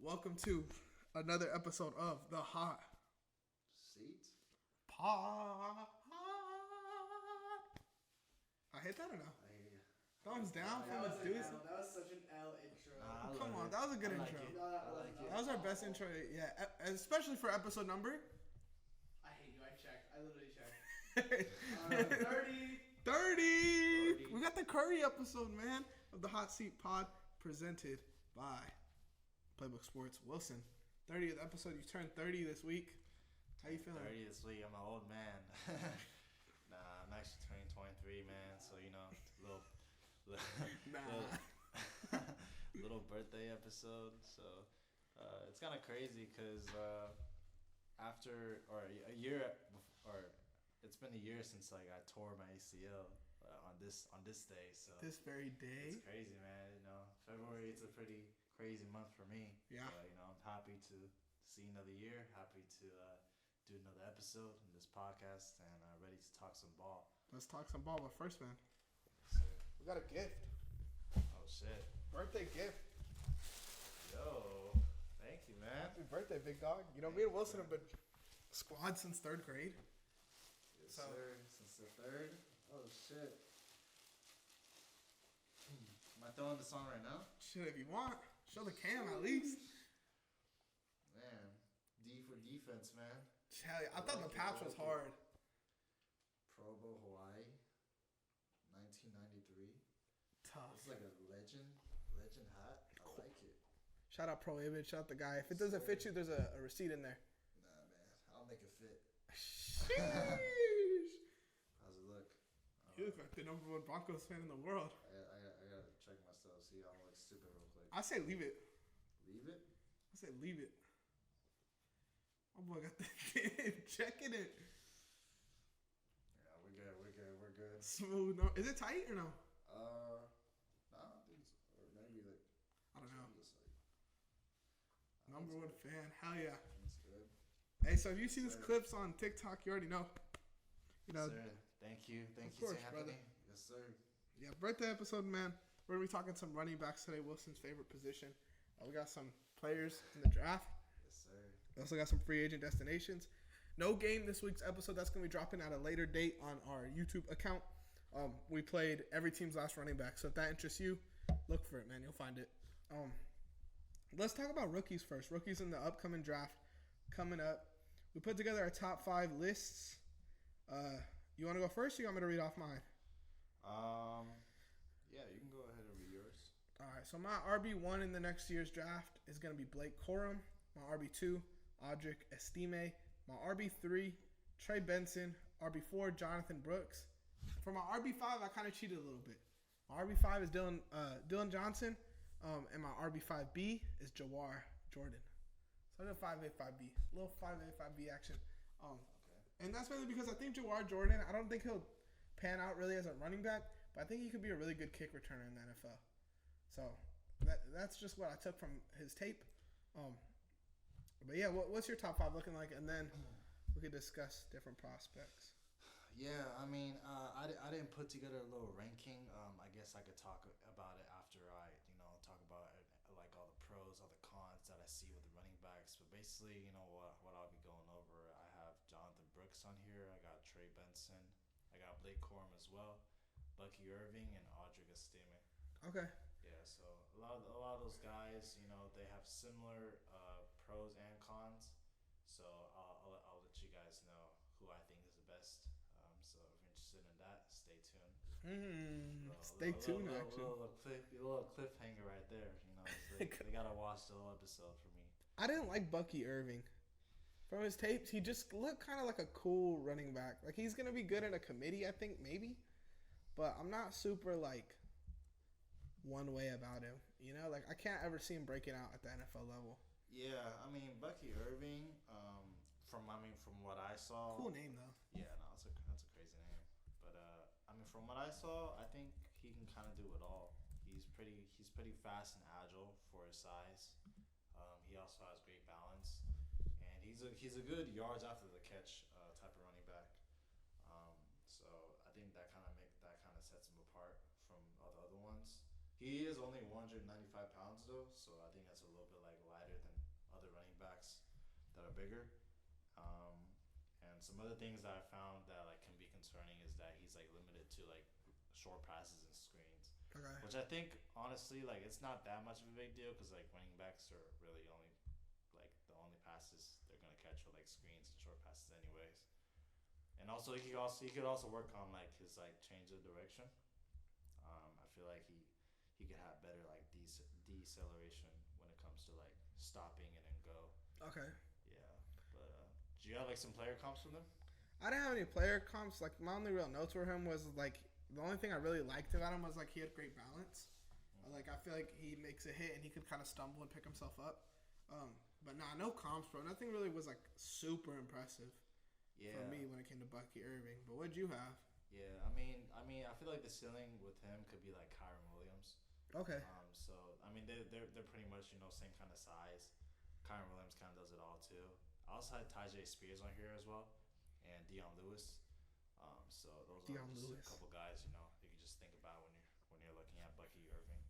Welcome to another episode of the Hot Seat? Pod. I hit that or no? I hear you. Thumbs down That from was the an dudes. L. That was such an L intro. Nah, I Come love on, it. that was a good I like intro. it. No, I like it. That was our best intro, yeah, especially for episode number I hate you. I checked. I literally checked. 30. 30. We got the Curry episode, man, of the Hot Seat Pod presented by Playbook Sports. Wilson, 30th episode. You turned 30 this week. How you feeling? 30 this week. I'm an old man. Nah, I'm actually turning 23, man. So, you know, little birthday episode. So, it's kind of crazy because after, or a year, or it's been a year since like I tore my ACL on this day. So This very day. it's crazy, man. You know, February it's a pretty crazy month for me. Yeah. So, you know, I'm happy to see another year. Happy to do another episode in this podcast, and ready to talk some ball. Let's talk some ball, but first, man, So, we got a gift. oh shit, Birthday gift. yo, thank you, man. Happy birthday, big dog. You know, me and Wilson have been squad since 3rd grade. Yes, So- sir. Since the 3rd. Oh shit. Am I throwing the song right now? Shit, if you want, show the cam at least. Man, D for defense, man. Hell yeah. I thought the patch was hard. Provo, Hawaii, 1993. Tough. It's like a legend hat. I like it. Shout out Pro Image. Shout out the guy. If it doesn't fit you, there's a receipt in there. Nah, man, I'll make it fit. Sheesh. How's it look? You look like the #1 Broncos fan in the world. I gotta check myself, see how I look stupid real quick. I say leave it. Leave it? I say leave it. My boy got the checking it. Yeah, we're good. Smooth. No, is it tight or no? Nah, I think it's, or maybe like, I don't know. just like, #1 fan. Hell yeah. it's good. Hey, so if you see these Sir. clips on TikTok, you already know. You know, Sir, thank you. Thank Of you, course, St. brother. Anthony. Yes, sir. yeah, birthday episode, man. We're going to be talking some running backs today. Wilson's favorite position. We got some players in the draft. Yes, sir. We also got some free agent destinations. No game this week's episode. That's going to be dropping at a later date on our YouTube account. We played every team's last running back. So if that interests you, look for it, man. You'll find it. Let's talk about rookies first. Rookies in the upcoming draft coming up. We put together our top 5 lists. You want to go first or you want me to read off mine? Yeah, you can go ahead and read yours. All right, so my RB1 in the next year's draft is going to be Blake Corum. My RB2, Audric Estime. My RB3, Trey Benson. RB4, Jonathan Brooks. For my RB5, I kind of cheated a little bit. My RB5 is Dylan Johnson, and my RB5B is Jawar Jordan. So I did 5A, 5B. A little 5A, 5B action. Okay. And that's mainly because I think Jawar Jordan, I don't think he'll pan out really as a running back, but I think he could be a really good kick returner in the NFL. So that's just what I took from his tape. But yeah, what's your top 5 looking like? And then we could discuss different prospects. Yeah, I mean, I didn't put together a little ranking. I guess I could talk about it after I, talk about like all the pros, all the cons that I see with the running backs. But basically, what I'll be going over. I have Jonathan Brooks on here. I got Trey Benson. I got Blake Corum as well, Bucky Irving, and Audric Estime. Okay. Yeah, so a lot of those guys, they have similar pros and cons. So I'll let you guys know who I think is the best. So if you're interested in that, stay tuned. Stay tuned, actually. A little cliffhanger right there. So they gotta watch the whole episode for me. I didn't like Bucky Irving. From his tapes, he just looked kind of like a cool running back. Like, he's going to be good in a committee, I think, maybe. But I'm not super, like, one way about him. Like, I can't ever see him breaking out at the NFL level. Yeah, I mean, Bucky Irving, from what I saw. Cool name, though. Yeah, no, that's a crazy name. But from what I saw, I think he can kind of do it all. He's pretty fast and agile for his size. He also has great balance, and he's a good yards after the catch type of running back. So I think that kind of sets him apart from all the other ones. He is only 195 pounds though, so I think that's a little bit like lighter than bigger. Um, and some other things that I found that like can be concerning is that he's like limited to like short passes and screens, Okay. which I think honestly like it's not that much of a big deal because like running backs are really only like the only passes they're gonna catch are like screens and short passes anyways. And also he could also work on like his like change of direction. I feel like he could have better like deceleration when it comes to like stopping and then go. Okay. Yeah, but do you have like some player comps from them? I didn't have any player comps. Like my only real notes for him was like the only thing I really liked about him was like he had great balance. Like I feel like he makes a hit and he could kind of stumble and pick himself up. But nah, no comps, bro. Nothing really was like super impressive for me when it came to Bucky Irving. But what'd you have? Yeah, I feel like the ceiling with him could be like Kyron Williams. Okay. So I mean they're pretty much same kind of size. Kyron Williams kind of does it all too. I also had Tyjae Spears on here as well, and Dion Lewis. So those are just a couple guys you could just think about when you're looking at Bucky Irving.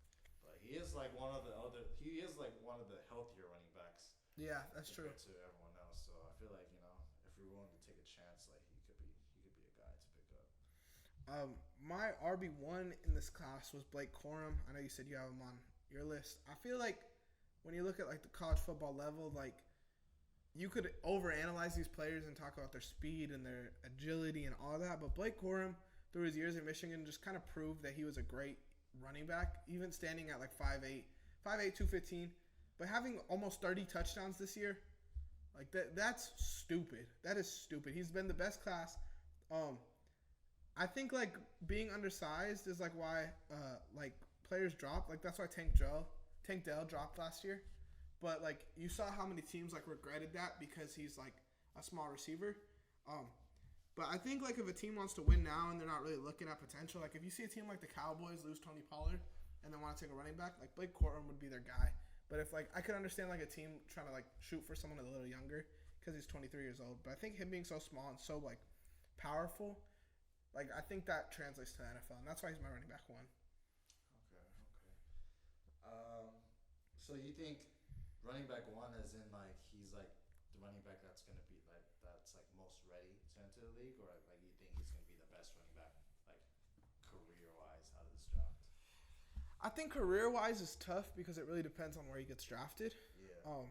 But he is like one of the healthier running backs. Yeah, that's true. To everyone else, so I feel like if you're willing to take a chance, like he could be a guy to pick up. My RB1 in this class was Blake Corum. I know you said you have him on your list. I feel like when you look at like the college football level, like you could overanalyze these players and talk about their speed and their agility and all that. But Blake Corum, through his years at Michigan, just kind of proved that he was a great running back, even standing at like 5'8", 215. But having almost 30 touchdowns this year, like that's stupid. That is stupid. He's been the best class. I think like being undersized is like why like players drop. Like that's why Tank Dell dropped last year. But like you saw how many teams like regretted that because he's like a small receiver. But I think like if a team wants to win now and they're not really looking at potential, like if you see a team like the Cowboys lose Tony Pollard and they want to take a running back, like Blake Corum would be their guy. But if like I could understand like a team trying to like shoot for someone a little younger because he's 23 years old. But I think him being so small and so like powerful, like I think that translates to the NFL, and that's why he's my running back one. Okay. So you think running back one, as in like he's like the running back that's gonna be like that's like most ready to enter the league, or like you think he's gonna be the best running back like career wise out of this draft? I think career-wise is tough because it really depends on where he gets drafted. Yeah.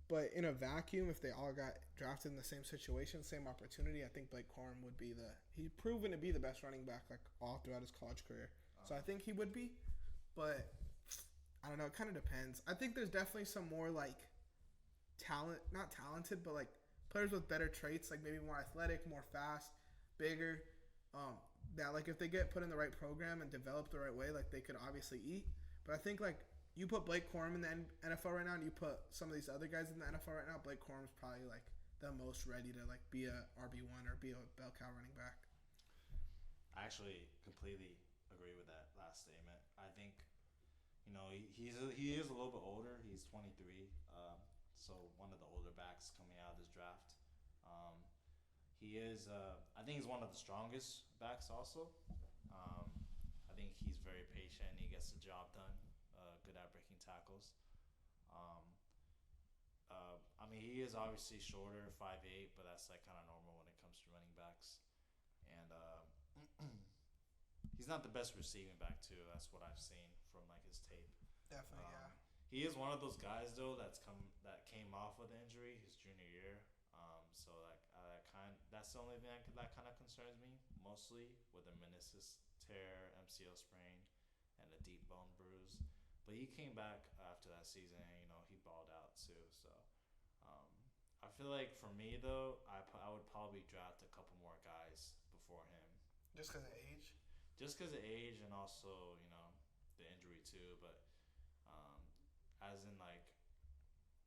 But in a vacuum, if they all got drafted in the same situation, same opportunity, I think Blake Corum would be he's proven to be the best running back like all throughout his college career. So I think he would be, but I don't know. It kind of depends. I think there's definitely some more like not talented, but like players with better traits, like maybe more athletic, more fast, bigger. That like if they get put in the right program and developed the right way, like they could obviously eat. But I think like you put Blake Corum in the NFL right now, and you put some of these other guys in the NFL right now, Blake Corum's probably like the most ready to like be a RB1 or be a bell cow running back. I actually completely agree with that last statement. I think he is a little bit older. He's 23, so one of the older backs coming out of this draft. He is. I think he's one of the strongest backs. Also, I think he's very patient. He gets the job done. Good at breaking tackles. He is obviously shorter, 5'8", but that's like kind of normal when it comes to running backs. And he's not the best receiving back too. That's what I've seen from like his tape. Definitely, yeah. He is one of those guys though that came off with injury his junior year. So like that's the only thing that kind of concerns me mostly with a meniscus tear, MCL sprain, and a deep bone bruise. But he came back after that season, and he balled out too. So I feel like for me though, I would probably draft a couple more guys before him. Just because of age. Just because of age, and also the injury too. But as in like,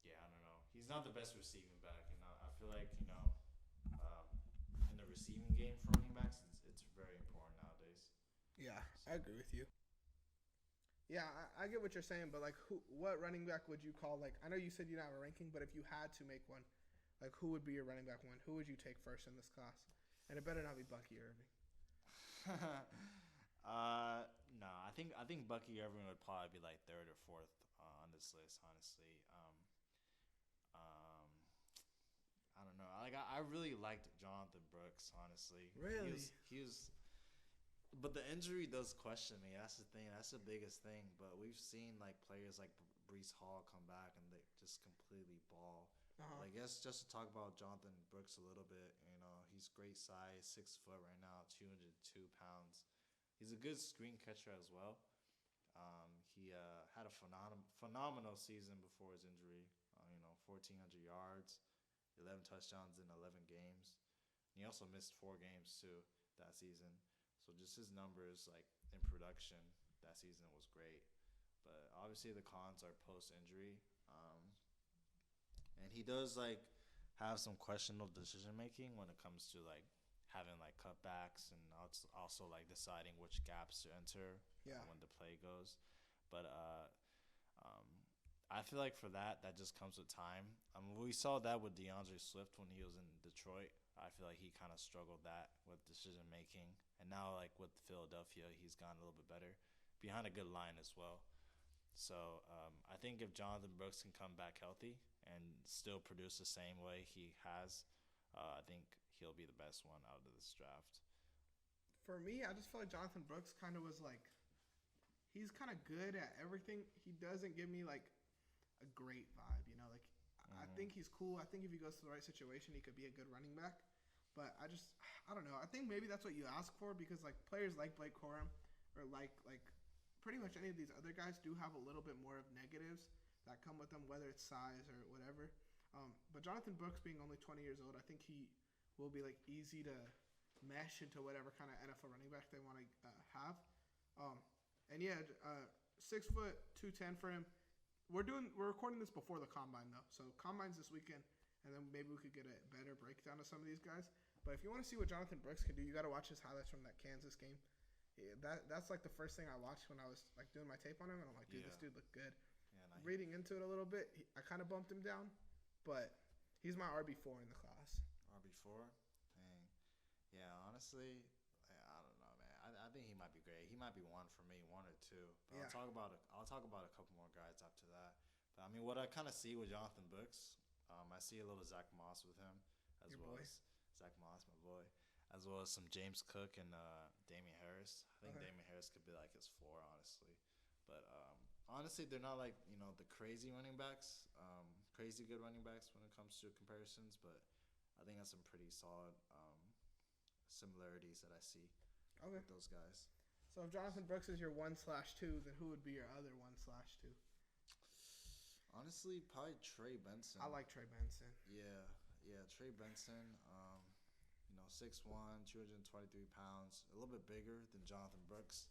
yeah, I don't know. He's not the best receiving back. I feel like in the receiving game for running backs, it's very important nowadays. Yeah, I agree with you. Yeah, I get what you're saying, but like, what running back would you call? Like, I know you said you don't have a ranking, but if you had to make one, like, who would be your running back one? Who would you take first in this class? And it better not be Bucky Irving. No, I think Bucky Irving would probably be like third or fourth on this list, honestly. really liked Jonathan Brooks, honestly. Really? He was. But the injury does question me. That's the thing. That's the biggest thing. But we've seen like players like Brees Hall come back and they just completely ball. Uh-huh. Like, guess just to talk about Jonathan Brooks a little bit. He's great size, 6 foot right now, 202 pounds. He's a good screen catcher as well. He had a phenomenal season before his injury. 1,400 yards, 11 touchdowns in 11 games. And he also missed 4 games too that season. So just his numbers, like in production, that season was great. But obviously the cons are post injury, and he does like have some questionable decision making when it comes to like having like cutbacks and also like deciding which gaps to enter Yeah. when the play goes. But I feel like for that just comes with time. We saw that with DeAndre Swift when he was in Detroit. I feel like he kind of struggled that with decision making, and now like with Philadelphia, he's gotten a little bit better behind a good line as well. So I think if Jonathan Brooks can come back healthy and still produce the same way he has, I think he'll be the best one out of this draft. For me, I just feel like Jonathan Brooks kind of was like, he's kind of good at everything. He doesn't give me like a great vibe, like I think he's cool. I think if he goes to the right situation, he could be a good running back. But I don't know. I think maybe that's what you ask for because like players like Blake Corum or like pretty much any of these other guys do have a little bit more of negatives that come with them, whether it's size or whatever. But Jonathan Brooks being only 20 years old, I think he will be like easy to mesh into whatever kind of NFL running back they want to have. And yeah, 6', 210 for him. We're recording this before the combine though, so combine's this weekend, and then maybe we could get a better breakdown of some of these guys. But if you want to see what Jonathan Brooks can do, you got to watch his highlights from that Kansas game. Yeah, that's like the first thing I watched when I was like doing my tape on him, and I'm like, dude, this dude looked good. Yeah, Reading into it a little bit, I kind of bumped him down, but he's my RB4 in the class. RB4, dang, yeah. Honestly, I don't know, man. I think he might be great. He might be one for me, 1 or 2. But Yeah. I'll talk about a couple more guys after that. But I mean, what I kind of see with Jonathan Brooks, I see a little Zach Moss with him, as Your well boy. as Zach Moss, my boy, as well as some James Cook and Damian Harris. I think Okay. Damian Harris could be like his floor, honestly. But honestly, they're not like the crazy running backs, crazy good running backs when it comes to comparisons. But I think that's some pretty solid similarities that I see Okay. with those guys. So if Jonathan Brooks is your 1/2, then who would be your other 1/2? Honestly, probably Trey Benson. I like Trey Benson. Yeah, Trey Benson. 6'1", 223 pounds, a little bit bigger than Jonathan Brooks.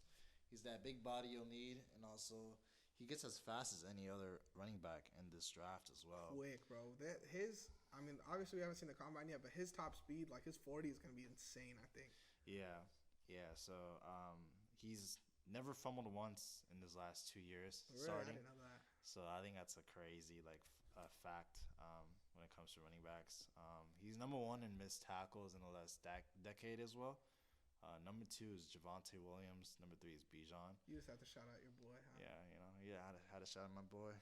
He's that big body you'll need, and also he gets as fast as any other running back in this draft as well. Quick, bro. Obviously we haven't seen the combine yet, but his top speed, like his 40, is gonna be insane. I think. Yeah. So he's never fumbled once in his last 2 years Really? starting. I didn't know that. So I think that's a crazy fact when it comes to running backs. He's number 1 in missed tackles in the last decade as well. Number 2 is Javonte Williams. Number 3 is Bijan. You just have to shout out your boy, huh? Yeah, had to shout out my boy.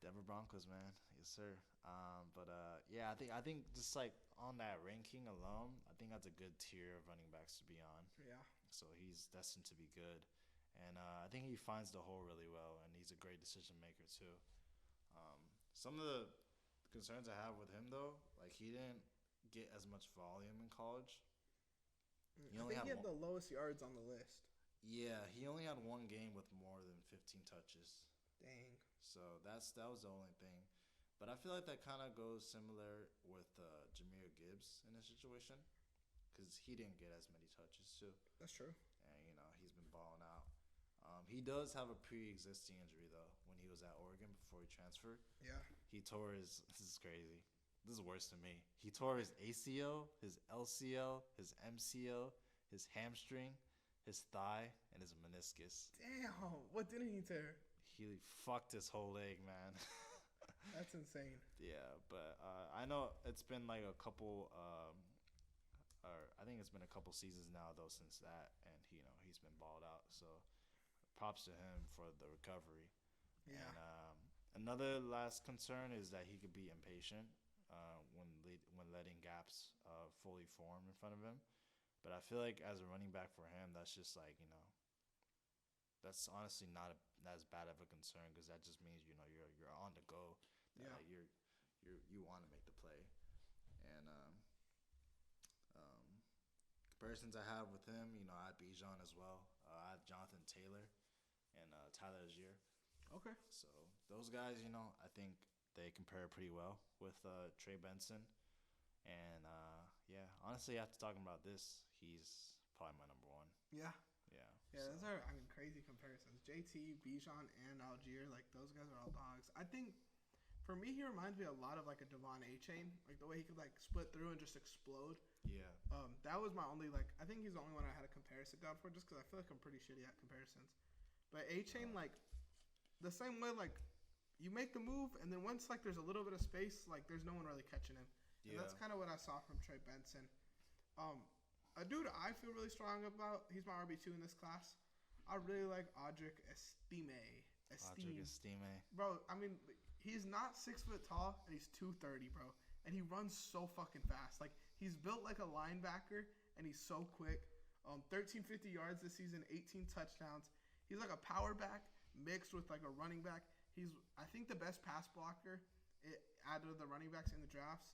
Denver Broncos, man, yes sir. I think just like on that ranking alone, I think that's a good tier of running backs to be on. Yeah. So he's destined to be good, and I think he finds the hole really well, and he's a great decision maker too. Some of the concerns I have with him though, like he didn't get as much volume in college. I think he had the lowest yards on the list. Yeah, he only had 1 game with more than 15 touches. Dang. So that was the only thing. But I feel like that kind of goes similar with Jahmyr Gibbs in this situation, because he didn't get as many touches too. That's true. And he's been balling out. He does have a pre-existing injury though when he was at Oregon before he transferred. Yeah. He tore his. This is crazy. This is worse than me. He tore his ACL, his LCL, his MCL, his hamstring, his thigh, and his meniscus. Damn. What didn't he tear? He fucked his whole leg, man. That's insane. Yeah, but I know it's been like a couple, I think it's been a couple seasons now though since that, and he's been balled out. So props to him for the recovery. Yeah. And another last concern is that he could be impatient, when letting gaps fully form in front of him. But I feel like as a running back for him, that's just like that's honestly not as bad of a concern because that just means you're on the go. Yeah. You want to make the play, and comparisons I have with him, I have Bijan as well. I have Jonathan Taylor and Tyler Algier. Okay. So those guys, I think they compare pretty well with Trey Benson. And yeah, honestly, after talking about this, he's probably my number one. Yeah. Yeah. Yeah, those are crazy comparisons. JT, Bijan, and Algier, like those guys are all dogs. I think for me, he reminds me a lot of like a Devon A-Chain, like the way he could like split through and just explode. Yeah. That was my only like. I think he's the only one I had a comparison down for, just because I feel like I'm pretty shitty at comparisons. But A-Chain, like the same way, like you make the move, and then once like there's a little bit of space, like there's no one really catching him. And that's kind of what I saw from Trey Benson. A dude I feel really strong about. He's my RB2 in this class. I really like Audric Estime. Audric Estime. Bro, I mean, he's not 6 foot tall, and he's 230, bro. And he runs so fucking fast. Like, he's built like a linebacker, and he's so quick. 1350 yards this season, 18 touchdowns. He's like a power back mixed with like a running back. He's, I think, the best pass blocker out of the running backs in the drafts.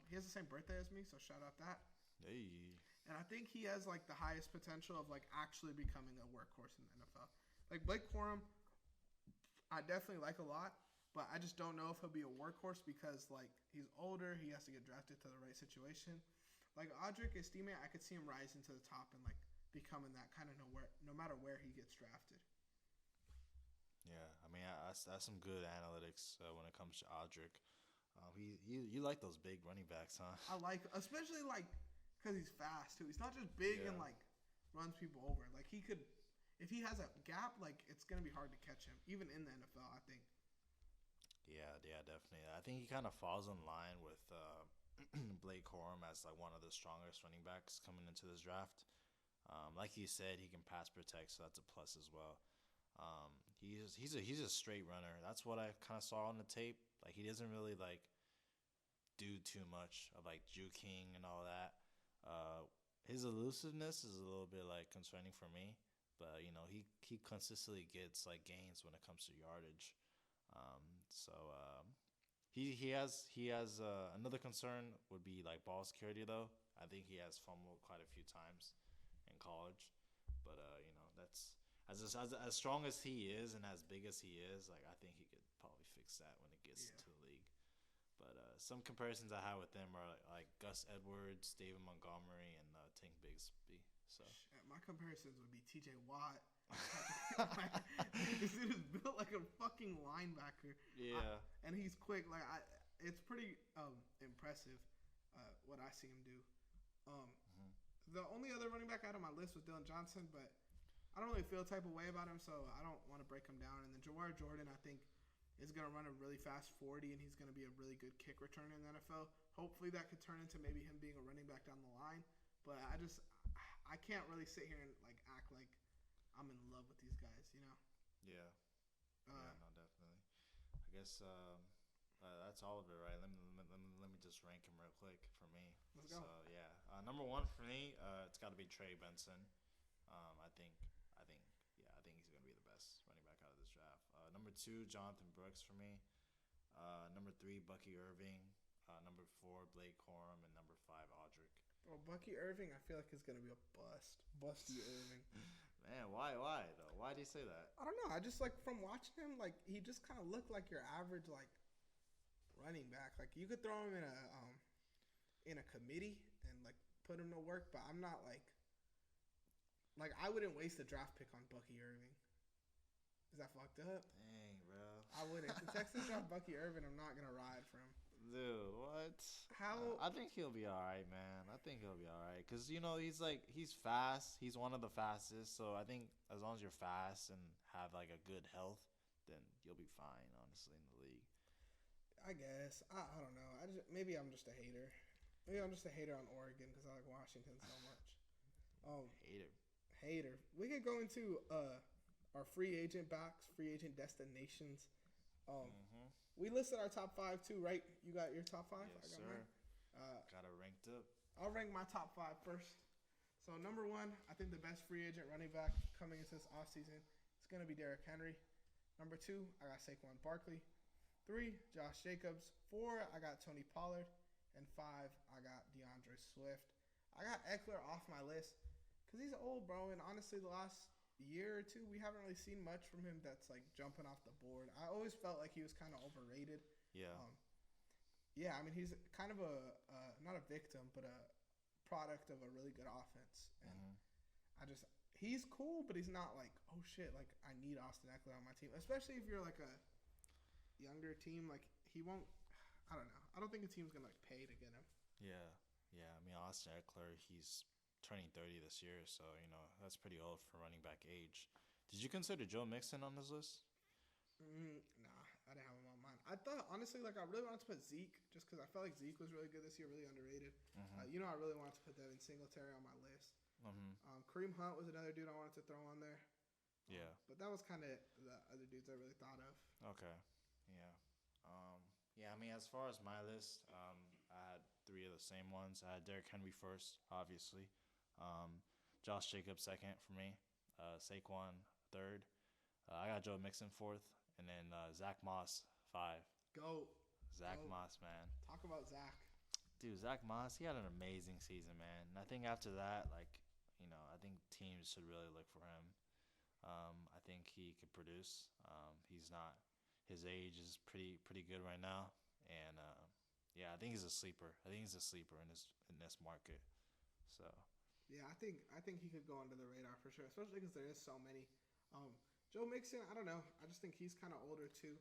He has the same birthday as me, so shout out that. Hey. And I think he has like the highest potential of like actually becoming a workhorse in the NFL. Like Blake Corum, I definitely like a lot, but I just don't know if he'll be a workhorse because like he's older, he has to get drafted to the right situation. Like Audric Estime, I could see him rising to the top and like becoming that kind of no matter where he gets drafted. Yeah, I mean that's some good analytics when it comes to Audric. You like those big running backs, huh? I like, especially like, because he's fast too. He's not just big and like runs people over. Like he could, if he has a gap, like it's gonna be hard to catch him, even in the NFL. I think. Yeah, definitely. I think he kind of falls in line with Blake Corum as like one of the strongest running backs coming into this draft. Like you said, he can pass protect, so that's a plus as well. He's a straight runner. That's what I kind of saw on the tape. Like he doesn't really like do too much of like juking and all that. His elusiveness is a little bit like concerning for me, but he consistently gets like gains when it comes to yardage. He has another concern would be like ball security though. I think he has fumbled quite a few times in college, but that's as strong as he is and as big as he is, like I think he could probably fix that when it gets to the league. But some comparisons I have with them are like Gus Edwards, David Montgomery, and Tank Bigsby. So my comparisons would be T.J. Watt. This dude is built like a fucking linebacker. Yeah, and he's quick. Like it's pretty impressive what I see him do. The only other running back out on my list was Dylan Johnson, but I don't really feel a type of way about him, so I don't want to break him down. And then Jawhar Jordan, I think, is going to run a really fast 40, and he's going to be a really good kick returner in the NFL. Hopefully that could turn into maybe him being a running back down the line. But I can't really sit here and like act like I'm in love with these guys, you know? Yeah. No, definitely. I guess that's all of it, right? Let me just rank him real quick for me. Let's go. So yeah, number one for me, it's got to be Trey Benson. I think he's gonna be the best running back out of this draft. Number two, Jonathan Brooks for me. Number three, Bucky Irving. Number four, Blake Corum, and number five, Audric. Well, Bucky Irving, I feel like is gonna be a bust. Busty Irving. Man, why though? Why do you say that? I don't know. I just like from watching him, like he just kind of looked like your average like running back. Like you could throw him in a committee and like put him to work, but I'm not like I wouldn't waste a draft pick on Bucky Irving. Is that fucked up? Dang, bro. I wouldn't. If the Texans draft Bucky Irving, I'm not gonna ride for him. Dude, what? How? I think he'll be all right, man. I think he'll be all right because he's fast. He's one of the fastest. So I think as long as you're fast and have like a good health, then you'll be fine. Honestly, in the league. I guess I don't know. Maybe I'm just a hater. Maybe I'm just a hater on Oregon because I like Washington so much. Hater. We could go into our free agent backs, free agent destinations. We listed our top 5 too, right? You got your top 5? Yes, I got sir. mine. Got it ranked up. I'll rank my top 5 first. So number 1, I think the best free agent running back coming into this offseason is going to be Derrick Henry. Number 2, I got Saquon Barkley. 3, Josh Jacobs. 4, I got Tony Pollard. And 5, I got DeAndre Swift. I got Eckler off my list because he's old, bro. And honestly, the last year or two, we haven't really seen much from him that's like jumping off the board. I always felt like he was kind of overrated. Yeah. Yeah, I mean, he's kind of not a victim, but a product of a really good offense. And he's cool, but he's not like, oh shit, like I need Austin Eckler on my team. Especially if you're like a younger team, like he won't, I don't know. I don't think a team's going to like pay to get him. Yeah. Yeah. I mean, Austin Eckler, he's turning 30 this year, so, you know, that's pretty old for running back age. Did you consider Joe Mixon on this list? Nah, I didn't have him on mine. I thought, honestly, like, I really wanted to put Zeke just because I felt like Zeke was really good this year, really underrated. You know, I really wanted to put Devin Singletary on my list. Kareem Hunt was another dude I wanted to throw on there. Yeah. But that was kind of the other dudes I really thought of. Okay. Yeah. Yeah, I mean, as far as my list, I had 3 of the same ones. I had Derrick Henry first, obviously. Josh Jacobs second for me. Saquon third. I got Joe Mixon fourth. And then Zach Moss 5. Go. Zach Moss, man. Talk about Zach. Dude, Zach Moss, he had an amazing season, man. And I think after that, like, you know, I think teams should really look for him. I think he could produce. He's not. His age is pretty good right now, and yeah, I think he's a sleeper. I think he's a sleeper in this market. So. Yeah, I think he could go under the radar for sure, especially because there is so many. Joe Mixon, I don't know. I just think he's kind of older too.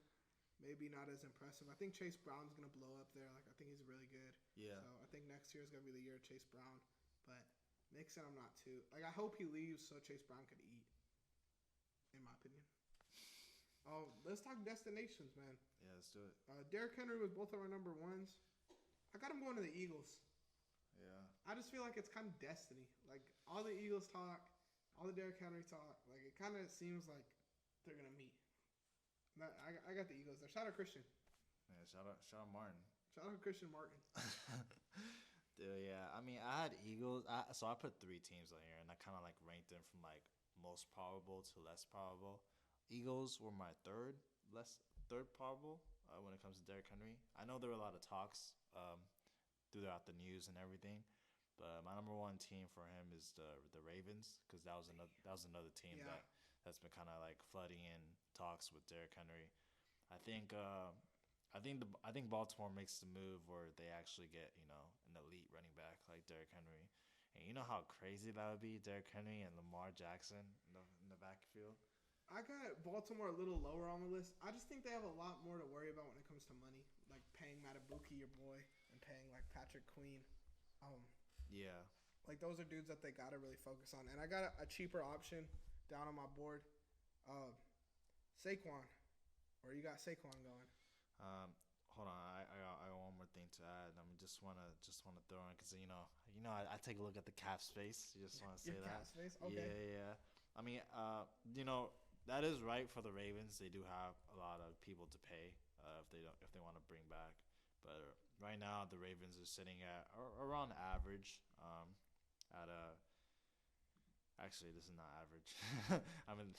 Maybe not as impressive. I think Chase Brown's gonna blow up there. Like I think he's really good. Yeah. So I think next year is gonna be the year of Chase Brown. But Mixon, I'm not too. Like I hope he leaves so Chase Brown could eat. In my opinion. Oh, let's talk destinations, man. Yeah, let's do it. Derrick Henry was both of our number 1s. I got him going to the Eagles. Yeah. I just feel like it's kind of destiny. Like all the Eagles talk, all the Derrick Henry talk. Like it kind of seems like they're gonna meet. I got the Eagles there. Shout out Christian. Yeah, shout out Martin. Shout out Christian Martin. Dude, yeah. I mean, I had Eagles. So I put 3 teams on here, and I kind of like ranked them from like most probable to less probable. Eagles were my third probable when it comes to Derrick Henry. I know there were a lot of talks throughout the news and everything, but my number 1 team for him is the Ravens because that was another team that's been kind of like flooding in talks with Derrick Henry. I think Baltimore makes the move where they actually get, you know, an elite running back like Derrick Henry. And you know how crazy that would be, Derrick Henry and Lamar Jackson in the backfield. I got Baltimore a little lower on the list. I just think they have a lot more to worry about when it cocomes to money, like paying Matabuki, your boy, and paying like Patrick Queen. Yeah. Like those are dudes that they gotta really focus on. And I got a cheaper option down on my board. Saquon. Where you got Saquon going? Hold on, I got one more thing to add. I mean, just wanna throw in because you know I take a look at the cap space. You just want to say Your that. cap space? Okay. Yeah. I mean, you know that is right for the Ravens. They do have a lot of people to pay if they want to bring back. But right now the Ravens are sitting at around average. Actually, this is not average. I mean,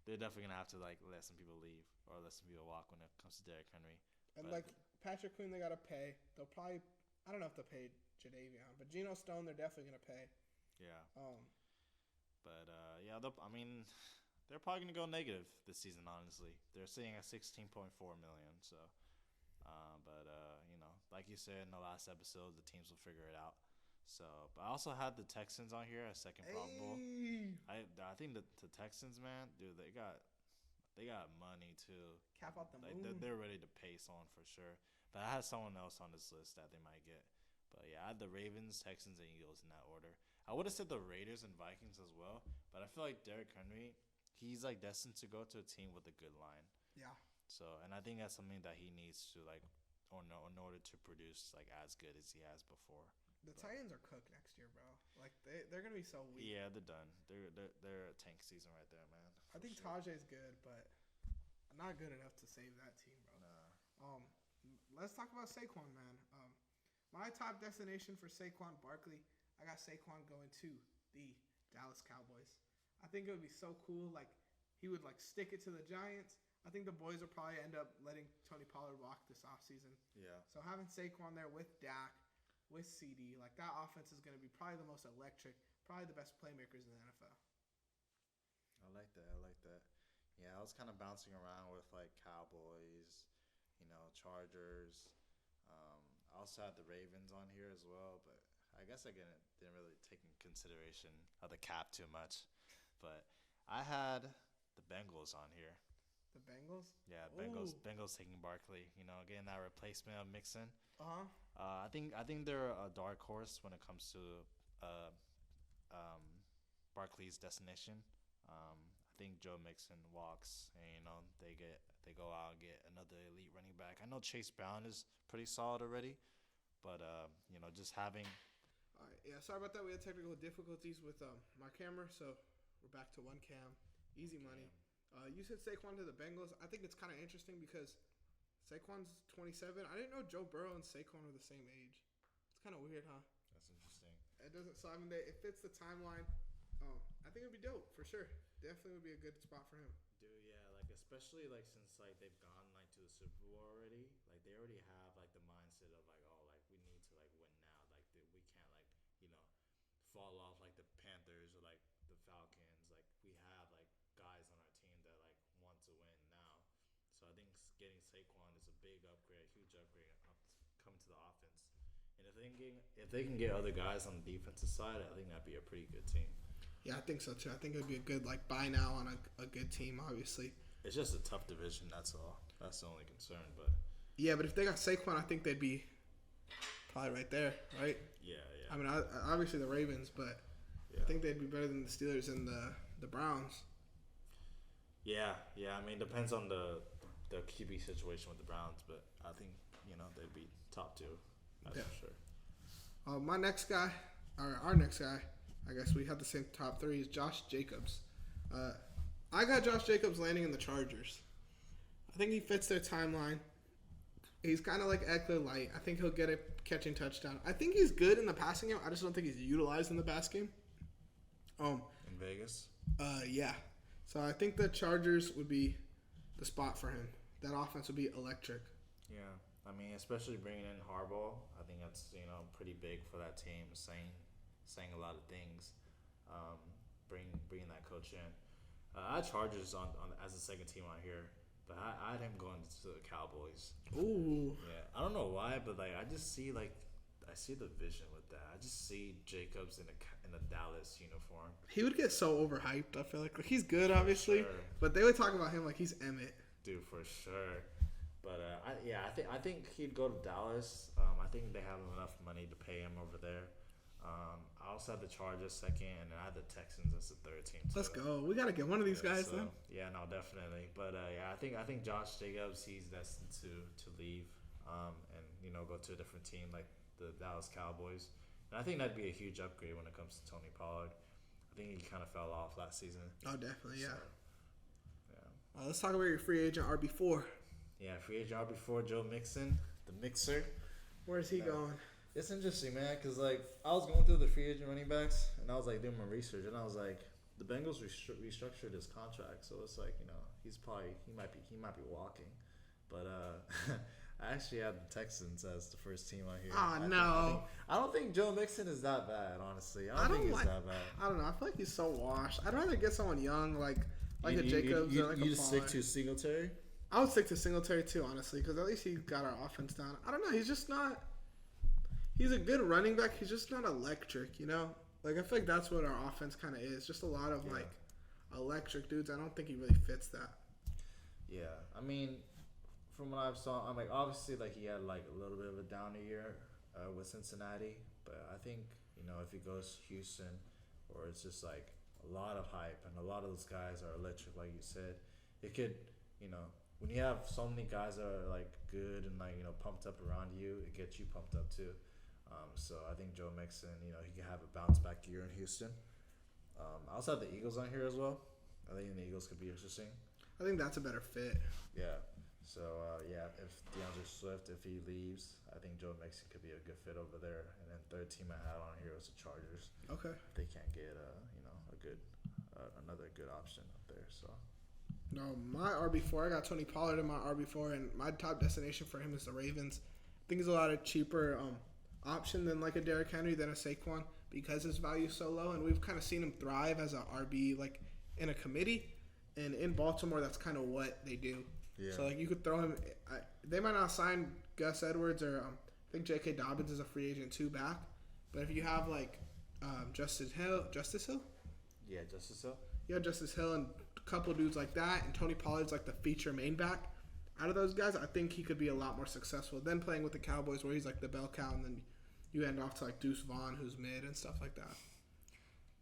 they're definitely gonna have to like let some people leave or let some people walk when it comes to Derrick Henry. And like Patrick Queen, they gotta pay. They'll probably. I don't know if they'll pay Jadeveon, but Geno Stone, they're definitely gonna pay. Yeah. But yeah, I mean, they're probably gonna go negative this season. Honestly, they're sitting at $16.4 million. So, but you know, like you said in the last episode, the teams will figure it out. So, but I also had the Texans on here as second probable. I think the Texans, man, dude, they got money too. Cap out the like, moon. they're ready to pay someone for sure. But I had someone else on this list that they might get. But yeah, I had the Ravens, Texans, and Eagles in that order. I would have said the Raiders and Vikings as well, but I feel like Derrick Henry, he's like destined to go to a team with a good line. Yeah. So, and I think that's something that he needs to like, in order to produce like as good as he has before. The Titans are cooked next year, bro. Like they're gonna be so weak. Yeah, they're done. They're a tank season right there, man. I think Tajay's good, but not good enough to save that team, bro. Nah. Let's talk about Saquon, man. My top destination for Saquon Barkley, I got Saquon going to the Dallas Cowboys. I think it would be so cool. Like, he would like stick it to the Giants. I think the boys will probably end up letting Tony Pollard walk this offseason. Yeah. So having Saquon there with Dak, with CD, like that offense is going to be probably the most electric, probably the best playmakers in the NFL. I like that. I like that. Yeah, I was kind of bouncing around with like Cowboys, Chargers. I also had the Ravens on here as well, but I guess I didn't really take in consideration of the cap too much. But I had the Bengals on here. The Bengals? Yeah, Ooh. Bengals taking Barkley. Getting that replacement of Mixon. Uh-huh. I think they're a dark horse when it comes to Barkley's destination. I think Joe Mixon walks, and they go out and get another elite running back. I know Chase Brown is pretty solid already, but just having. All right. Yeah, sorry about that. We had technical difficulties with my camera, so we're back to one cam. Easy money. You said Saquon to the Bengals. I think it's kind of interesting because Saquon's 27. I didn't know Joe Burrow and Saquon were the same age. It's kind of weird, huh? That's interesting. It doesn't. So I mean, it fits the timeline. I think it'd be dope for sure. Definitely would be a good spot for him. Dude, yeah, like especially like since like they've gone like to the Super Bowl already, like they already have like the mindset of like, oh, like we need to like win now, like we can't like fall off like the Panthers or like the Falcons. Like we have like guys on our team that like want to win now. So I think getting Saquon is a big upgrade, huge upgrade coming to the offense. And if they can get other guys on the defensive side, I think that'd be a pretty good team. Yeah, I think so too. I think it would be a good like buy now on a good team. Obviously, it's just a tough division. That's all. That's the only concern. But yeah, but if they got Saquon, I think they'd be probably right there, right? Yeah. I mean, obviously the Ravens, but yeah. I think they'd be better than the Steelers and the Browns. Yeah. I mean, it depends on the QB situation with the Browns, but I think they'd be top two. That's for sure. My next guy, or our next guy, I guess we have the same top three, is Josh Jacobs. I got Josh Jacobs landing in the Chargers. I think he fits their timeline. He's kind of like Eckler light. I think he'll get a catching touchdown. I think he's good in the passing game. I just don't think he's utilized in the pass game. In Vegas? Yeah. So I think the Chargers would be the spot for him. That offense would be electric. Yeah. I mean, especially bringing in Harbaugh, I think that's pretty big for that team. Saying a lot of things, bringing that coach in. I had Chargers on as a second team on here, but I had him going to the Cowboys. Ooh. Yeah, I don't know why, but like I just see I see the vision with that. I just see Jacobs in a Dallas uniform. He would get so overhyped. I feel like he's good, obviously, sure. But they would talk about him like he's Emmett. Dude, for sure. But I think he'd go to Dallas. I think they have enough money to pay him over there. I also had the Chargers second, and I had the Texans as the third team. Let's go. We gotta get one of these guys then. Yeah, no, definitely. But I think Josh Jacobs, he's destined to leave, and go to a different team like the Dallas Cowboys. And I think that'd be a huge upgrade when it comes to Tony Pollard. I think he kind of fell off last season. Oh, definitely, yeah. So, yeah. Let's talk about your free agent RB4. Yeah, free agent RB4, Joe Mixon, the Mixer. Where's he going? It's interesting, man, because like I was going through the free agent running backs, and I was like doing my research, and I was like, the Bengals restructured his contract, so it's like he might be walking, but I actually had the Texans as the first team on here. Oh no! I don't think Joe Mixon is that bad, honestly. I don't think he's that bad. I don't know. I feel like he's so washed. I'd rather get someone young, like a Jacobs or like a Pollard. You just stick to Singletary? I would stick to Singletary too, honestly, because at least he got our offense down. I don't know. He's just not. He's a good running back. He's just not electric, Like, I feel like that's what our offense kind of is. Just a lot of, like, electric dudes. I don't think he really fits that. Yeah. I mean, from what I've saw, I'm like, obviously, like, he had, like, a little bit of a down year with Cincinnati. But I think, if he goes to Houston, or it's just, like, a lot of hype, and a lot of those guys are electric, like you said, it could, when you have so many guys that are, like, good and, like, pumped up around you, it gets you pumped up, too. So I think Joe Mixon, he can have a bounce back year in Houston. I also have the Eagles on here as well. I think the Eagles could be interesting. I think that's a better fit. Yeah. So yeah, if DeAndre Swift, if he leaves, I think Joe Mixon could be a good fit over there. And then third team I had on here was the Chargers. Okay. If they can't get a good another good option up there. So No, my RB4, I got Tony Pollard in my RB4, and my top destination for him is the Ravens. I think he's a lot of cheaper option than like a Derrick Henry than a Saquon because his value is so low, and we've kind of seen him thrive as a RB like in a committee, and in Baltimore that's kind of what they do. yeah, So like you could throw him. They might not sign Gus Edwards or I think J.K. Dobbins is a free agent too back, but if you have like Justice Hill, yeah, Justice Hill. yeah, Justice Hill and a couple dudes like that, and Tony Pollard's like the feature main back. Out of those guys, I think he could be a lot more successful than playing with the Cowboys, where he's like the bell cow, and then you end off to like Deuce Vaughn, who's mid and stuff like that.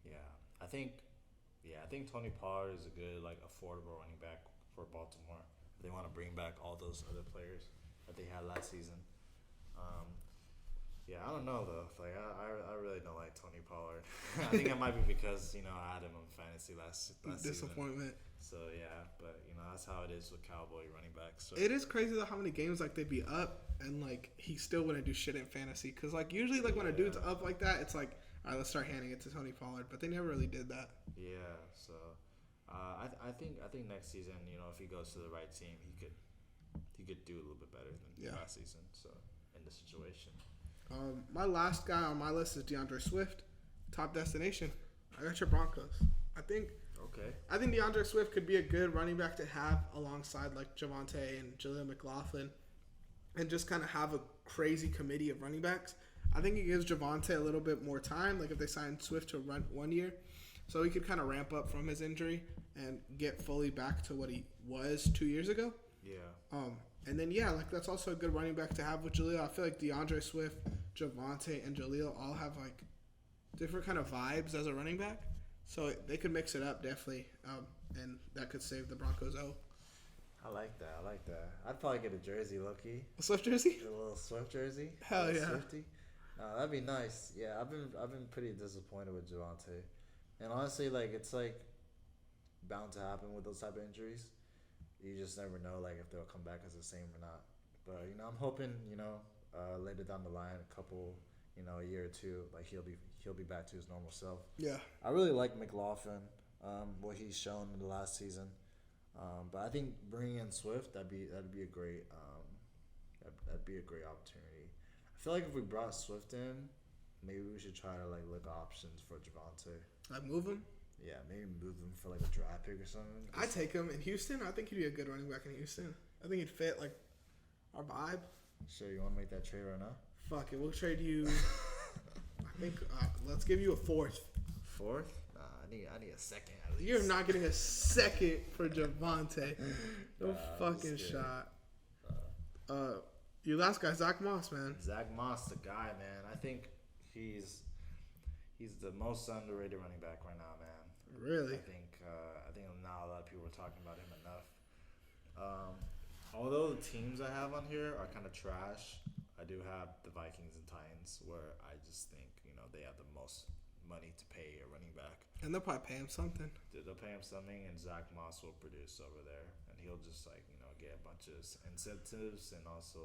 Yeah, I think Tony Pollard is a good like affordable running back for Baltimore. They want to bring back all those other players that they had last season. Yeah, I don't know though. Like I really don't like Tony Pollard. I think it might be because I had him on fantasy last season. Disappointment. So yeah, but that's how it is with Cowboy running backs. So It is crazy though how many games like they'd be up and like he still wouldn't do shit in fantasy. Cause like usually like when a dude's up like that, it's like all right, let's start handing it to Tony Pollard. But they never really did that. yeah, so I think next season, if he goes to the right team, he could do a little bit better than last season. So in this situation. My last guy on my list is DeAndre Swift, top destination. I got your Broncos. I think DeAndre Swift could be a good running back to have alongside like Javonte and Jaleel McLaughlin, and just kind of have a crazy committee of running backs. I think it gives Javonte a little bit more time. Like if they sign Swift to run 1 year, so he could kind of ramp up from his injury and get fully back to what he was 2 years ago. Yeah. And then like that's also a good running back to have with Jaleel. I feel like DeAndre Swift, Javonte, and Jaleel all have like different kind of vibes as a running back, so they could mix it up definitely, and that could save the Broncos. I like that. I'd probably get a jersey, Loki. A Swift jersey? A little Swift jersey. Hell a yeah. Swifty. That'd be nice. Yeah, I've been pretty disappointed with Javonte, and honestly, like it's like bound to happen with those type of injuries. You just never know, like if they'll come back as the same or not. But I'm hoping, later down the line, a couple, a year or two, like he'll be back to his normal self. Yeah. I really like McLaughlin, what he's shown in the last season. But I think bringing in Swift, that'd be a great opportunity. I feel like if we brought Swift in, maybe we should try to like look at options for Javonte. Like move him? Yeah, maybe move him for like a draft pick or something. I take him in Houston. I think he'd be a good running back in Houston. I think he'd fit like our vibe. Sure, you want to make that trade right now? Fuck it, we'll trade you. I think let's give you a fourth. Fourth? Nah, I need a second at least. You're not getting a second for Javonte. No fucking shot. Your last guy, Zach Moss, man. Zach Moss, the guy, man. I think he's the most underrated running back right now, man. Really? I think not a lot of people are talking about him enough. Although the teams I have on here are kind of trash, I do have the Vikings and Titans, where I just think they have the most money to pay a running back. And they'll probably pay him something. They'll pay him something, and Zach Moss will produce over there, and he'll just get a bunch of incentives and also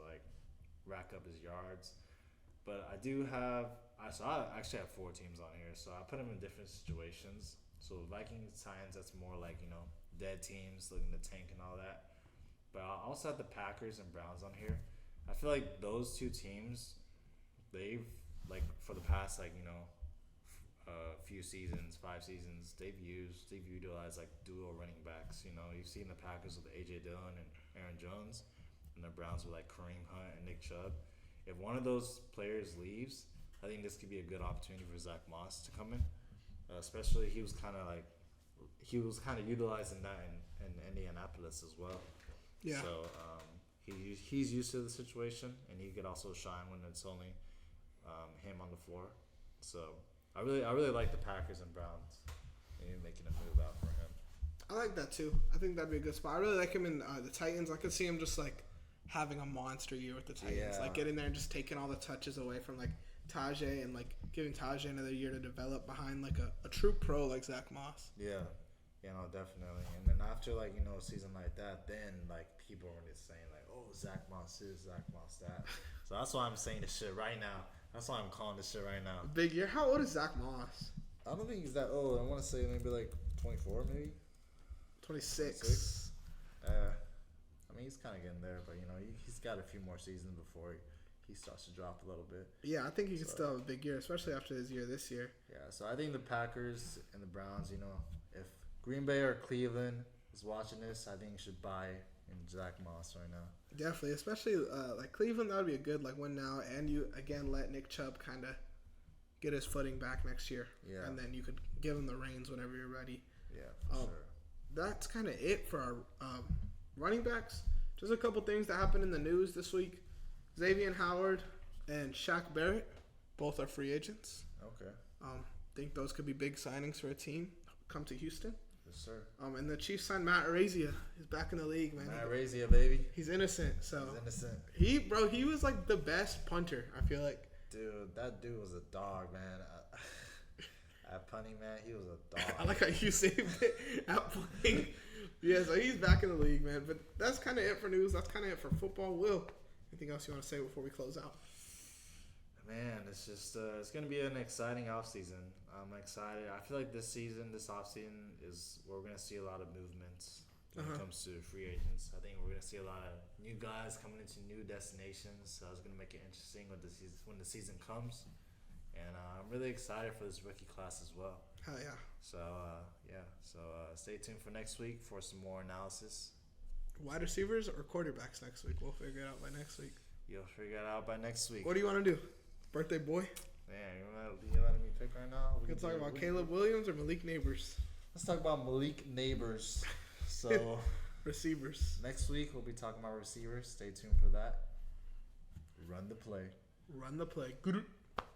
rack up his yards. But I actually have 4 teams on here, so I put them in different situations. So Vikings, Titans, that's more like dead teams looking to tank and all that. But I also have the Packers and Browns on here. I feel like those 2 teams, they've for the past few seasons, 5 seasons, they've utilized dual running backs. You've seen the Packers with AJ Dillon and Aaron Jones, and the Browns with Kareem Hunt and Nick Chubb. If one of those players leaves, I think this could be a good opportunity for Zach Moss to come in. Especially he was kind of utilizing that in Indianapolis as well. Yeah. So he's used to the situation, and he could also shine when it's only him on the floor. So I really like the Packers and Browns, maybe making a move out for him. I like that too. I think that'd be a good spot. I really like him in the Titans. I could see him just having a monster year with the Titans, getting there and just taking all the touches away from Tajay and giving Tajay another year to develop behind a true pro like Zach Moss. Yeah, You know, definitely. And then after like, you know, a season like that, then like people are just saying like, oh, Zach Moss this, Zach Moss that. So that's why I'm saying this shit right now. That's why I'm calling this shit right now. Big year. How old is Zach Moss? I don't think he's that old. I want to say maybe like 24, maybe 26. I mean, he's kind of getting there, but you know, he's got a few more seasons before he starts to drop a little bit. Yeah, I think he could So- still have a big year, especially after his year this year. Yeah, so I think the Packers and the Browns, you know, if Green Bay or Cleveland is watching this, I think you should buy in Zach Moss right now. Definitely, especially like Cleveland, that would be a good like win now, and you again let Nick Chubb kind of get his footing back next year, Yeah. and then you could give him the reins whenever you're ready. Yeah, for Um, sure. That's kind of it for our running backs. Just a couple things that happened in the news this week. Xavier Howard and Shaq Barrett, both are free agents. Okay. Think those could be big signings for a team come to Houston. Yes, sir. And the Chiefs signed Matt Araiza. He's back in the league, man. Matt Razia, baby. He's innocent, so He's innocent. he was like the best punter. I feel like. Dude, that dude was a dog, man. At punting, man, he was a dog. I like how you saved it at playing. Yeah, so he's back in the league, man. But that's kind of it for news. That's kind of it for football. Will, anything else you want to say before we close out? Man, it's just it's gonna be an exciting offseason. I'm excited. I feel like this offseason is where we're gonna see a lot of movements when it comes to free agents. I think we're gonna see a lot of new guys coming into new destinations. So it's gonna make it interesting when the season comes. And I'm really excited for this rookie class as well. Hell yeah. So stay tuned for next week for some more analysis. Wide receivers or quarterbacks next week? We'll figure it out by next week. You'll figure it out by next week. What do you want to do? Birthday boy? Man, you letting me pick right now? We can talk about Caleb Williams or Malik Neighbors. Let's talk about Malik Neighbors. So Receivers. next week we'll be talking about receivers. Stay tuned for that. Run the play. Run the play. Good.